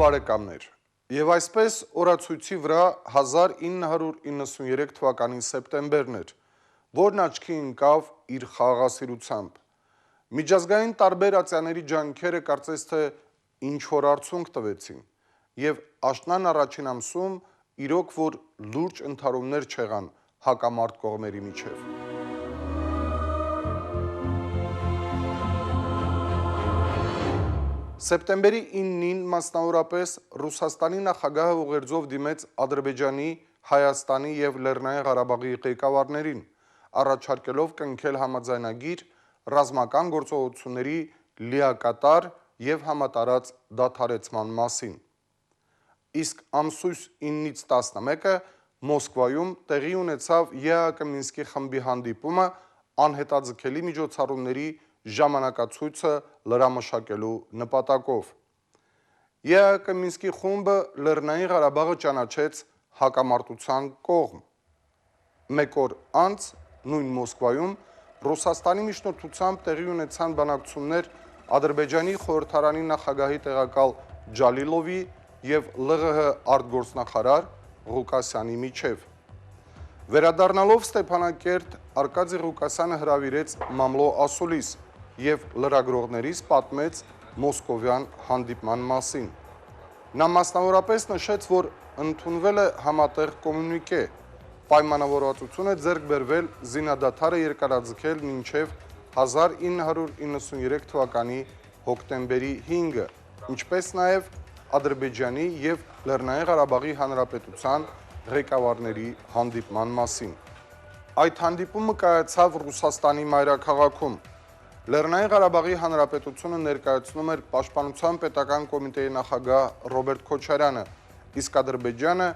բարեկամներ, եւ այսպես օրացույցի վրա 1993 թվականի սեպտեմբերն էր, որն աչքի ընկավ իր խաղաղասիրությամբ։ Միջազգային տարբեր ատյաների ջանքերը կարծես թե ինչ-որ արդյունք տվեցին, եւ աշնան առաջին ամսում իրոք որ լուրջ ընդհարումներ չեղան հակամարտ կողմերի միջև։ Սեպտեմբերի 9-ին մասնավորապես Ռուսաստանի նախագահը ուղերձով դիմեց Ադրբեջանի, Հայաստանի եւ Լեռնային Ղարաբաղի ղեկավարներին, առաջարկելով կնքել համաձայնագիր ռազմական գործողությունների լիակատար եւ համատարած դադարեցման մասին։ Իսկ ամսույս 9-ից 11-ը Մոսկվայում տեղի ունեցավ ԵԱՀԿ Մինսկի խմբի հանդիպումը անհետաձգելի միջոցառումների ժամանակացույցը լրամշակելու նպատակով։ ԵԱՀԿ Մինսկի խումբը Լեռնային Ղարաբաղը ճանաչեց հակամարտության կողմ։ Մեկ օր անց նույն Մոսկվայում Ռուսաստանի միջնորդությամբ տեղի ունեցան բանակցություններ Ադրբեջանի խորհրդարանի նախագահի տեղակալ Ջալիլովի եւ ԼՂՀ արտգործնախարար Ղուկասյանի միջև։ Վերադառնալով Ստեփանակերտ, Արկադի Ղուկասյանը հրավիրեց մամլո ասուլիս եւ լրագրողներից պատմեց մոսկովյան հանդիպման մասին։ Նա մասնավորապես նշեց, որ ընդունվել է համատեղ կոմունիկե, պայմանավորվածություն է ձեռք բերվել զինադադարը երկարաձգել մինչև 1993 թվականի հոկտեմբերի 5-ը, ինչպես նաև Ադրբեջանի եւ Լեռնային Ղարաբաղի Հանրապետության ղեկավարների հանդիպման մասին։ Այդ հանդիպումը կայացավ Ռուսաստանի մայրաքաղաքում։ Լեռնային Ղարաբաղի Հանրապետությունը ներկայացնում էր Պաշտպանության պետական կոմիտեի նախագահ Ռոբերտ Քոչարյանը, իսկ Ադրբեջանը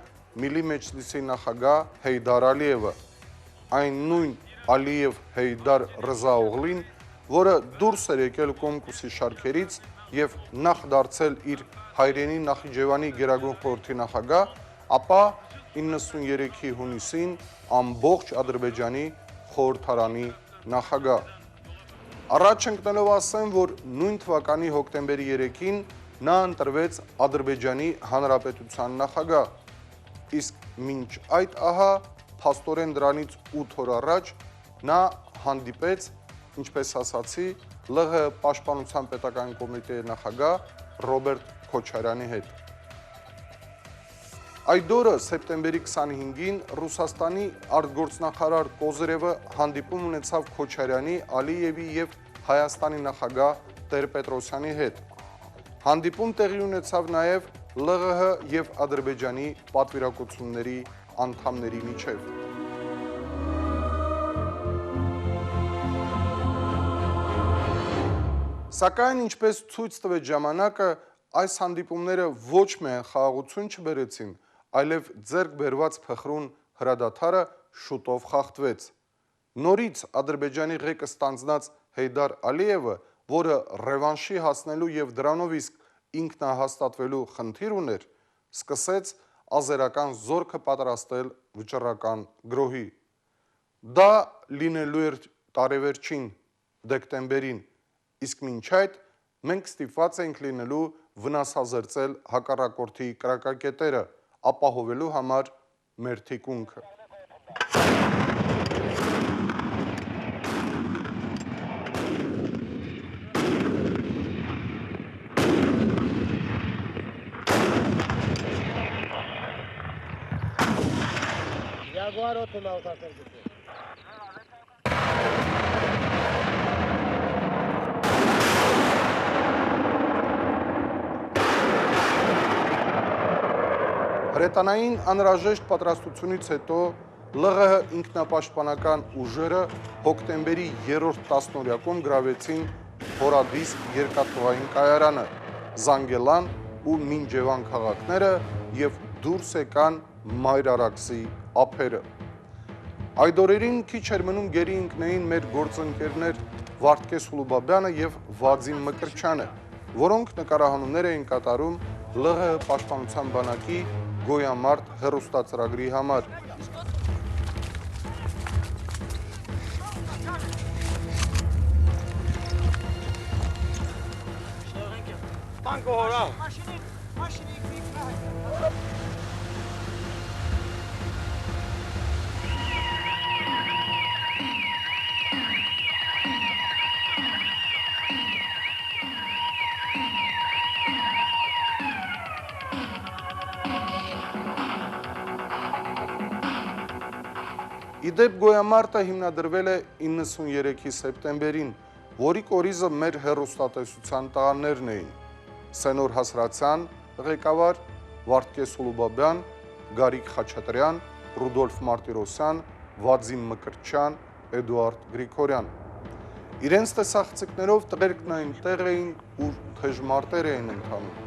Միլի մեջլիսի նախագահ Հեյդար Ալիևը, այն նույն Ալիև-Հեյդար Ռզաօղլին, որը դուրս էր եկել Կոմկուսի շարքերից եւ նախ դարձել իր հայրենի Նախիջևանի Գերագույն խորհրդի նախագահ, ապա 93-ի հունիսին ամբողջ Ադրբեջանի խորհրդարանի նախագահ։ Առաջ ընկնելով ասեմ, որ նույն թվականի հոկտեմբերի 3-ին նա ընտրվեց Ադրբեջանի Հանրապետության նախագահ, իսկ մինչ այդ ահա փաստորեն դրանից 8 օր առաջ նա հանդիպեց, ինչպես ասացի, ԼՂՀ Պաշտպանության պետական կոմիտեի նախագահ Ռոբերտ Քոչարյանի հետ։ Այդ օրը սեպտեմբերի 25-ին Ռուսաստանի արտգործնախարար Կոզիրևը հանդիպում ունեցավ Քոչարյանի, Ալիևի եւ Հայաստանի նախագահ Տեր-Պետրոսյանի հետ։ Հանդիպում տեղի ունեցավ նաեւ ԼՂՀ եւ Ադրբեջանի պատվիրակությունների անդամների միջև։ Սակայն ինչպես ցույց տվեց ժամանակը, այս հանդիպումները ոչ միայն խաղաղություն չբերեցին, այլև ձեռք բերված փխրուն հրադադարը շուտով խախտվեց։ Նորից Ադրբեջանի ղեկը ստանձնած Հեյդար Ալիևը, որը ռևանշի հասնելու եւ դրանով իսկ ինքնահաստատվելու խնդիր ուներ, սկսեց ազերական զորքը պատրաստել վճռական գրոհի։ Դա լինելու էր տարեվերջին դեկտեմբերին, իսկ մինչ այդ մենք ստիպված ենք լինելու վնասազերծել հակառակորդի կրակակետերը, ապահովելու համար մեր թիկունքը։ Հրետանային անհրաժեշտ պատրաստությունից հետո ԼՂՀ ինքնապաշտպանական ուժերը հոկտեմբերի 3-րդ տասնօրյակում գրավեցին Հորադիսկ երկաթուղային կայարանը, Զանգելան ու Մինջևան քաղաքները եւ դուրս եկան Մայրարաքսի ափերը։ Այդ օրերին քիչ էր մնում գերի ընկնեին մեր գործընկերներ Վարդգես Հուլուբաբյանը եւ Վադիմ Մկրտչյանը, որոնք նկարահանումներ էին կատարում ԼՂՀ պաշտպանության բանակի Գոյամարտ հեռուստածրագրի համար։ Banco Hora. Իդեպ գոյամարտը հիմնադրվել է 93-ի սեպտեմբերին, որի կորիզը մեր հեռուստատեսության տղաներն էին. Սենոր Հասրացյան, ղեկավար, Վարդգես Սուլուբաբյան, Գարիկ Խաչատրյան, Ռուդոլֆ Մարտիրոսյան, Վադիմ Մկրտչյան, Էդուարդ Գրիգորյան։ Իրենց տեսախցիկներով տղերքն այնտեղ էին, ուր թեժ մարտեր էին ընթանում,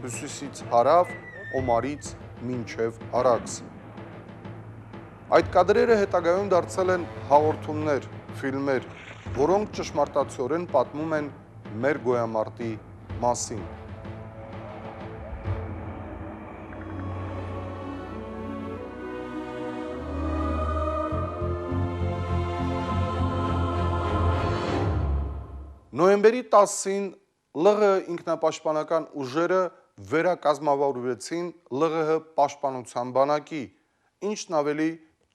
հյուսիսից հարավ, Օմարից մինչև Արաքս։ Այդ կադրերը հետագայում դարձել են հաղորդումներ, ֆիլմեր, որոնք ճշմարտացիորեն պատմում են մեր գոյամարտի մասին։ Նոյեմբերի 10-ին ԼՂՀ ինքնապաշտպանական ուժերը վերակազմավորվեցին ԼՂՀ պաշտպանության բանակի, ինչն ավելի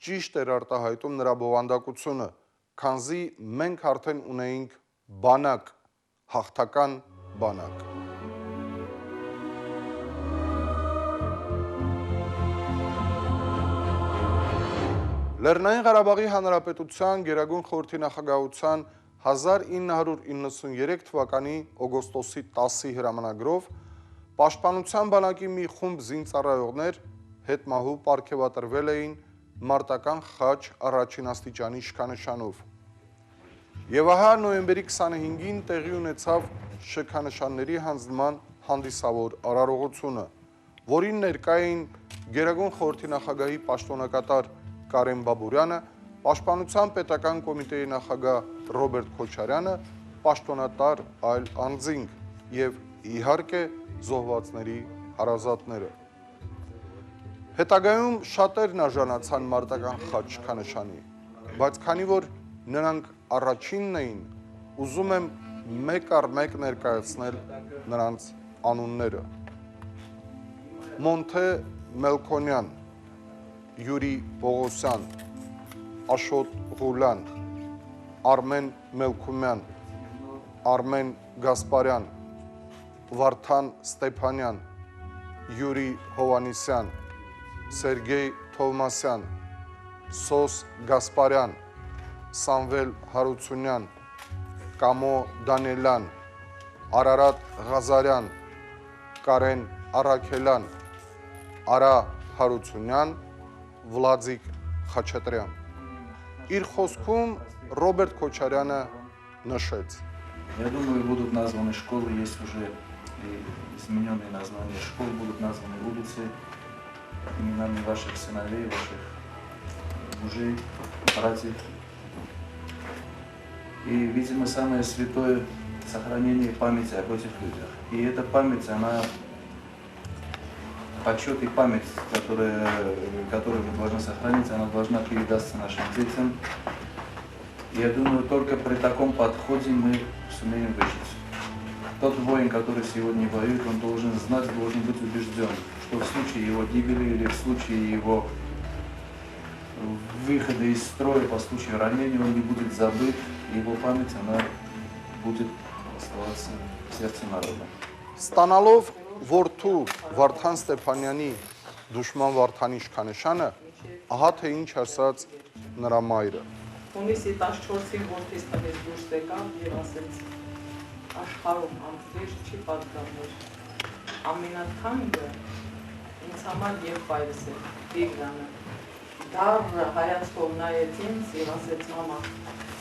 ճիշտ էր արտահայտում նրա բովանդակությունը, քանզի մենք արդեն ունեինք բանակ, հաղթական բանակ։ Լեռնային Ղարաբաղի Հանրապետության Գերագույն խորհրդի նախագահության 1993 թվականի օգոստոսի 10-ի հրամանագրով Պաշտպանության բանակի մի խումբ զինծառայողներ հետմահու պարգևատրվել էին մարտական խաչ առաջին աստիճանի շքանշանով։ Եվ ահա նոյեմբերի 25-ին տեղի ունեցավ շքանշանների հանձնման հանդիսավոր արարողությունը, որին ներկա էին Գերագույն խորհրդի նախագահի պաշտոնակատար Կարեն Բաբուրյանը, Պաշտպանության պետական կոմիտեի նախագահ Ռոբերտ Քոչարյանը, պաշտոնատար այլ անձինք և իհարկե զոհվածների հարազատները։ Հետագայում շատերն արժանացան մարտական խաչ շքանշանի, բայց քանի որ նրանք առաջինն էին, ուզում եմ մեկ առ մեկ ներկայացնել նրանց անունները։ Մոնթե Մելքոնյան, Յուրի Պողոսյան, Աշոտ Ղուլյան, Արմեն Մելքումյան, Արմեն Գասպարյան, Վարդան Ստեփանյան, Յուրի Հովանիսյան, Սերգեյ Թովմասյան, Սոս Գասպարյան, Սամվել Հարությունյան, Կամո Դանիելյան, Արարատ Ղազարյան, Կարեն Արաքելյան, Արա Հարությունյան, Վլադիկ Խաչատրյան։ Իր խոսքում Ռոբերտ Քոչարյանը նշեց. Я думаю, будут названы школы, есть уже и измененные названия школ, будут названы улицы именами ваших сыновей, ваших мужей, братьев. И, видимо, самое святое — сохранение памяти об этих людях. И эта память, она почет и память, которую мы должны сохранить, она должна передаться нашим детям. Я думаю, только при таком подходе мы сумеем выжить. Тот воин, который сегодня воюет, он должен знать, должен быть убежден, что в случае его гибели или в случае его выхода из строя, по случаю ранения, он не будет забыт, и его память, она будет оставаться в сердце народа. Ստանալով որդու Վարդան Ստեփանյանի դուշման Վարդանի շքանշանը, ահա թե ինչ ասաց նրա մայրը։ Հունիսի 14-ին որդիս տվեց դուրս եկավ և ասեց. աշխարհում ամբողջ չի պատկանում։ Ամենաթանկը ինձ համար եղբայրս է, Տիգրանը։ Դառը հայացքով նայեց ինձ և ասեց. մամա,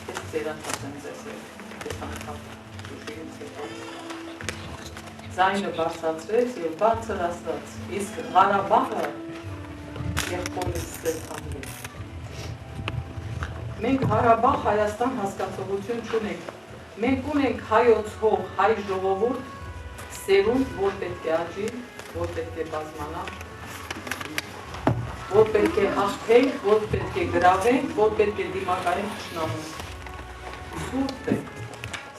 ես ծերացած եմ ձեզ հետ, ես անգամ դուշից եկավ։ Ձայնը բարձրացրեց և բարձր ասաց. իսկ Ղարաբաղը եղբորս ձեզ հանդիպ։ Մենք Ղարաբաղ Հայաստան հասկացողություն չունենք։ Մենք ունենք հայոց հող, հայ ժողովուրդ, սերունդ, որ պետք է աճի, որ պետք է բազմանա, որ պետք է հաղթենք, որ պետք է գրավենք, որ պետք է դիմակայենք թշնամուն։ Սուրբ է,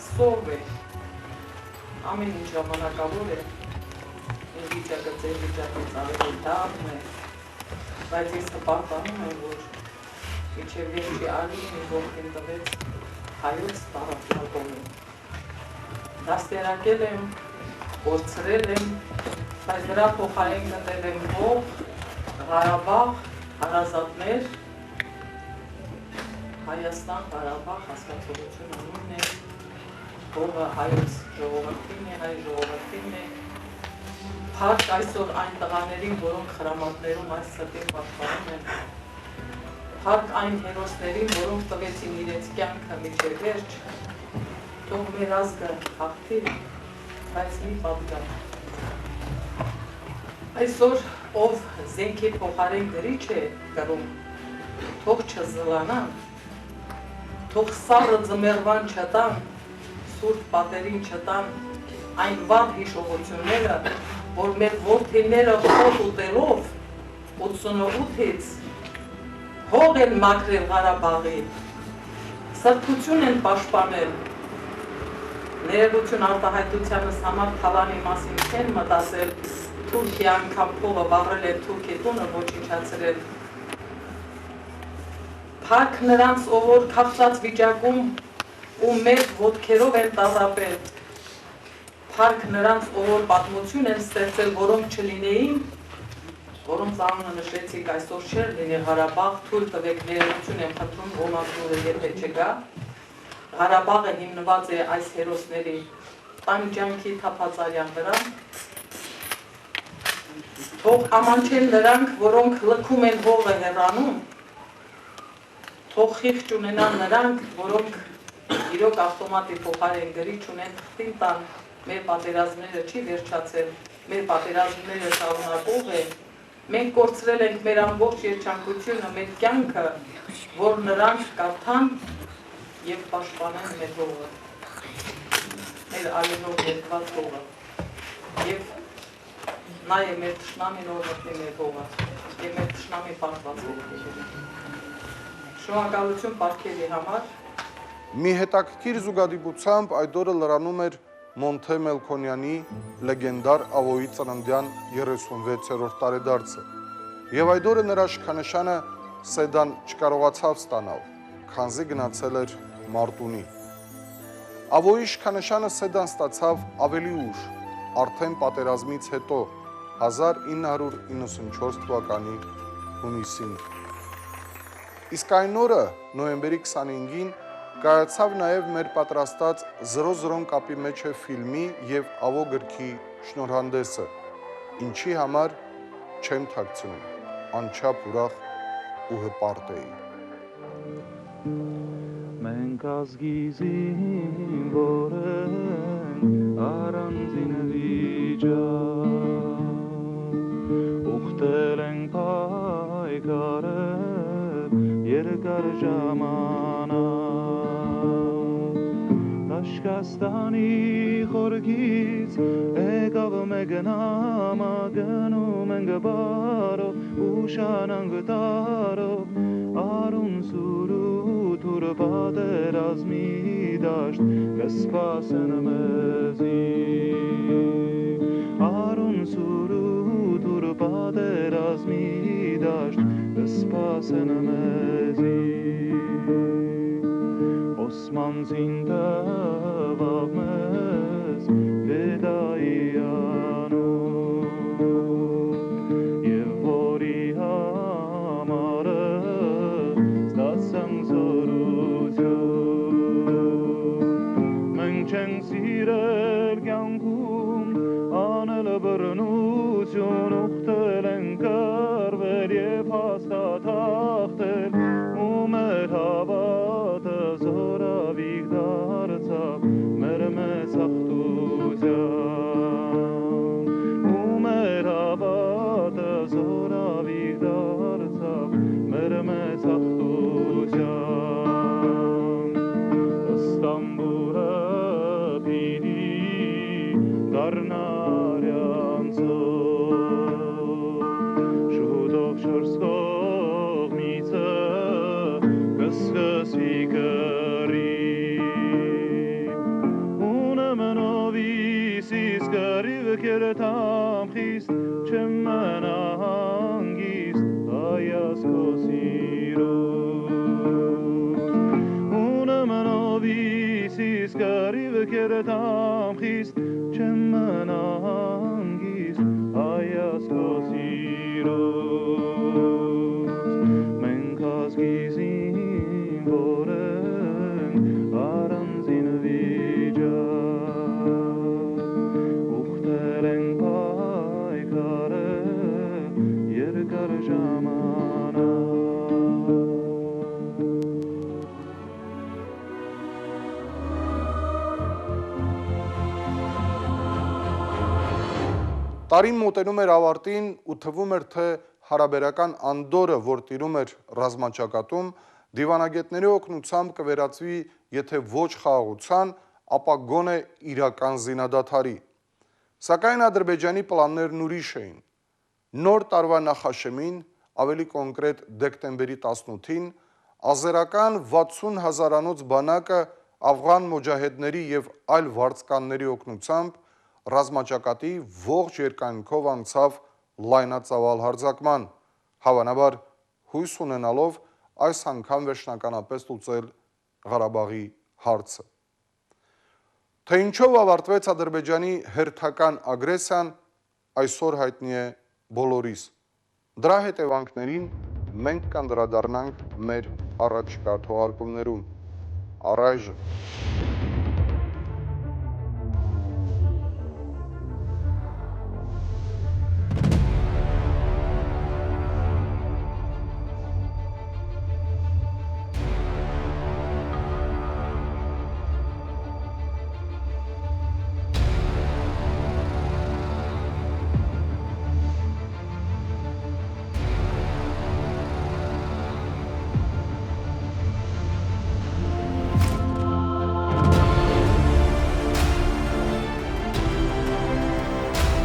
սով է, ամեն ինչ ժամանակավոր է, իմ վիճակը ձեր վիճակից ավելի դառն է, բայց ես հպարտանում եմ, որ իչև վերջի արին իմ ողքին տվեց հայոց տարածքակողմին։ Դաստիարակել եմ, կորցրել եմ, բայց դրա փոխարեն գտել եմ հող, Ղարաբաղ, հարազատներ, Հայաստան, Ղարաբաղ հասկացողությունը նույնն է, հողը հայոց ժողովրդին է, հայ ժողովրդին է, փառք այսօր այն տղաներին, որոնք խրամատներում այս սրտին պաշտպանում են, փառք այն հերոսներին, որոնք տվեցին իրենց կյանքը մինչև վերջ, թող մեր ազգը հաղթի, բայց մի պատգամ։ Այսօր ով զենքի փոխարեն գրիչ է կրում, թող չզլանան, թող սառը ձմեռվան չտան, սուրբ պատերին չտան այն վառ հիշողությունները, որ մեր որդիները խոտ ուտելով 88-ից հող են մաքրել Ղարաբաղի, սրբություն են պաշտպանել, ներողություն արտահայտությանս համար թավանի մասին չեն մտածել, Թուրքիա անգամ փողը վառել են Թուրքի տունը ոչնչացրել։ Փառք նրանց, ով որ քաղցած վիճակում ու մեր ոտքերով են տառապել, փառք նրանց, ով որ պատմություն են ստեղծել, որոնք չլինեին, որոնց անունը նշեցիք, այսօր չէր լինի Ղարաբաղ, թույլ տվեք ներողություն եմ խնդրում ռոմանսները եթե չգա, Ղարաբաղը հիմնված է այս հերոսների տանջանքի թափածարյան վրա, թող ամանչեն նրանք, որոնք լքում են հողը հեռանում, թող խիղճ ունենան նրանք, որոնք իրոք ավտոմատի փոխարեն գրիչ ունեն, թղթին տան, մեր պատերազմները չի վերջացել, մեր պատերազմները շարունակող է, մենք կորցրել ենք մեր ամբողջ երջանկությունը, մեր կյանքը, որ նրանք կարդան և պաշտպանեն մեր հողը, մեր արյունով ներկված հողը, և նա է մեր թշնամին օրհնի մեր հողը, և մեր թշնամի պարտված հողը։ Շնորհակալություն պարգևի համար։ Մի հետաքրքիր զուգադիպությամբ այդ օրը լրանում էր Մոնթե Մելքոնյանի լեգենդար Ավոյի ծննդյան 36-րդ տարեդարձը։ Եվ այդ օրը նրա շքանշանը Սեդան չկարողացավ ստանալ, քանզի գնացել էր Մարտունի։ Ավոյի շքանշանը Սեդան ստացավ ավելի ուշ, արդեն պատերազմից հետո 1994 թվականի հունիսին։ Իսկ այն օրը, նոյեմբերի 25-ին, կայացավ նաև մեր պատրաստած 00 կապի մեջ է ֆիլմի և Ավո գրքի շնորհանդեսը, ինչի համար չեմ թաքցնում, անչափ ուրախ ու հպարտ էի։ Մենք ազգի զինվոր ենք առանձին վիճակ, ուխտել ենք պայքարել երկար ժամանակ, Աշկաստանի խորքից եկավ մեկնամա, գնում ենք բարով, ուշանանք տարով, արուն սուրութուր պատերազմի դաշտ կսպասեն մեզի, արուն սուրութուր պատերազմի դաշտ կսպասեն մեզի, Osmanzin tavab mez vedai anut Yev vori hamare stasam zorutun Men cheng sirel kyankum anel bernutun uchtelen karvel yev hasta tachtel umer havat զորավիք դարձավ մեր մեծ հաղթության ու մեր հավատը զորավիք դարձավ մեր մեծ հաղթության Ստամբուլը պիտի դառնա արյանցով շուտով չորս կողմիցը կսկսվի Kertam khist chemana hangist ayas kosiro una manovis kariv kertam khist chemana hangist ayas kosiro men khas gizin vor Տարին մոտենում էր ավարտին ու թվում էր, թե հարաբերական անդորը, որ տիրում էր ռազմաճակատում, դիվանագետների օգնությամբ կվերածվի, եթե ոչ խաղաղության, ապա գոնե իրական զինադադարի։ Սակայն Ադրբեջանի պլաններն ուրիշ էին։ Նոր տարվա նախաշեմին, ավելի կոնկրետ դեկտեմբերի 18-ին, ազերական 60 հազարանոց բանակը աֆղան մոջահեդների և այլ վարձկանների օգնությամբ ռազմաճակատի ողջ երկայնքով անցավ լայնածավալ հարձակման, հավանաբար հույս ունենալով այս անգամ վերջնականապես լուծել Ղարաբաղի հարցը։ Թե ինչով ավարտվեց Ադրբեջանի հերթական ագրեսիան, այսօր հայտնի է բոլորիս։ Դրա հետևանքներին մենք կանդրադառնանք մեր առաջիկա թողարկումներում։ Առայժմ